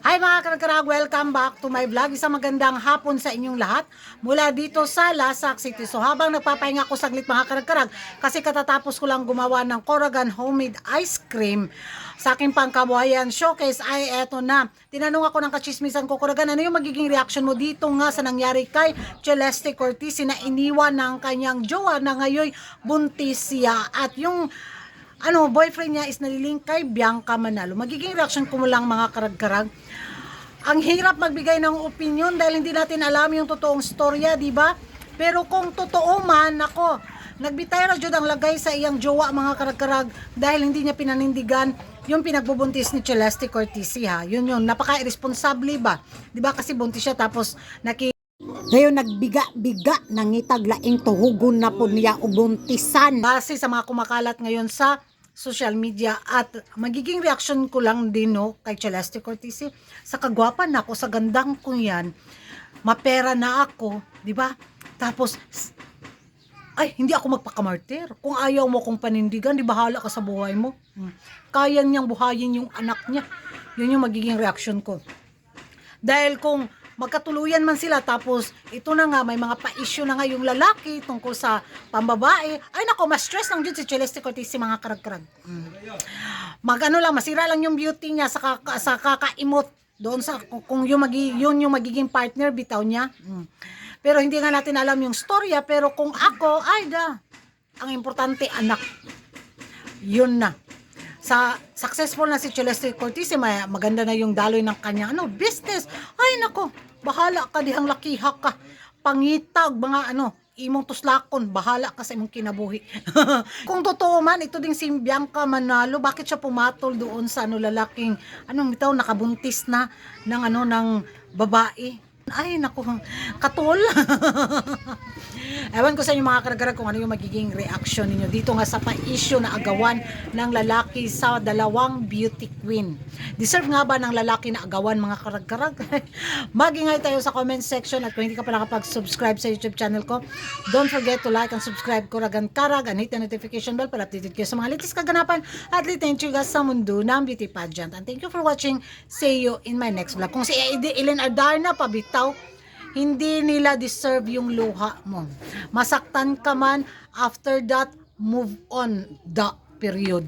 Hi mga karag welcome back to my vlog. Isang magandang hapon sa inyong lahat mula dito sa Lasak City. So habang nagpapahinga ko saglit mga karag kasi katatapos ko lang gumawa ng Coragan homemade ice cream sa aking pangkabuhayan showcase ay eto na. Tinanong ako ng kachismisan ko, Coragan, ano yung magiging reaction mo dito nga sa nangyari kay Celeste Cortese na iniwan ng kanyang jowa na ngayon buntis siya at yung boyfriend niya is nalilink kay Bianca Manalo. Magiging reaction ko mo lang mga karag. Ang hirap magbigay ng opinion dahil hindi natin alam yung totoong storya, di ba? Pero kung totoo man, ako, nagbitay ra jud ang lagay sa iyang jowa mga karag dahil hindi niya pinanindigan yung pinagbubuntis ni Celeste Cortese ha. Yun, napaka-irresponsable ba? Di ba kasi buntis siya tapos ngayon nagbiga-biga nangitag laing tuhugon na po niya ubuntisan. Base sa mga kumakalat ngayon sa social media at magiging reaction ko lang din kay Celeste Cortese sa kagwapan ako, sa gandang ko yan, mapera na ako, di ba? Tapos ay, hindi ako magpakamartir. Kung ayaw mo kong panindigan, di bahala ka sa buhay mo. Kaya niyang buhayin yung anak niya. Yun yung magiging reaction ko. Dahil kung magkatuluyan man sila tapos ito na nga may mga pa-issue na nga yung lalaki tungkol sa pambabae, ay nako, mas stress lang dyan si Celeste Cortese mga karag. Masira lang yung beauty niya sa kakaimot doon sa kung yun yung magiging partner bitaw niya. Pero hindi nga natin alam yung storya, pero kung ako, ang importante anak. Yun na. Successful na si Celeste Cortese, maganda na yung daloy ng kanya business. Ay nako, bahala ka dihang lakiha ka. Pangitag mga imong tuslakon, bahala ka sa imong kinabuhi. Kung totoo man ito ding si Bianca Manalo, bakit siya pumatol doon sa lalaking bitaw nakabuntis na ng babae? Ay nako, katol. Ewan ko sa inyo mga karag kung ano yung magiging reaction ninyo dito nga sa pa-issue na agawan ng lalaki sa dalawang beauty queen. Deserve nga ba ng lalaki na agawan mga karag? Mag-ingay tayo sa comment section at kung hindi ka pa nakapag-subscribe sa YouTube channel ko, don't forget to like and subscribe Coragan Karag and hit the notification bell para updated kayo sa mga latest kaganapan at latest chugas sa mundo ng beauty pageant. And thank you for watching. See you in my next vlog. Kung si Ellen Adarna pabitaw, hindi nila deserve yung luha mo. Masaktan ka man, after that, move on, period.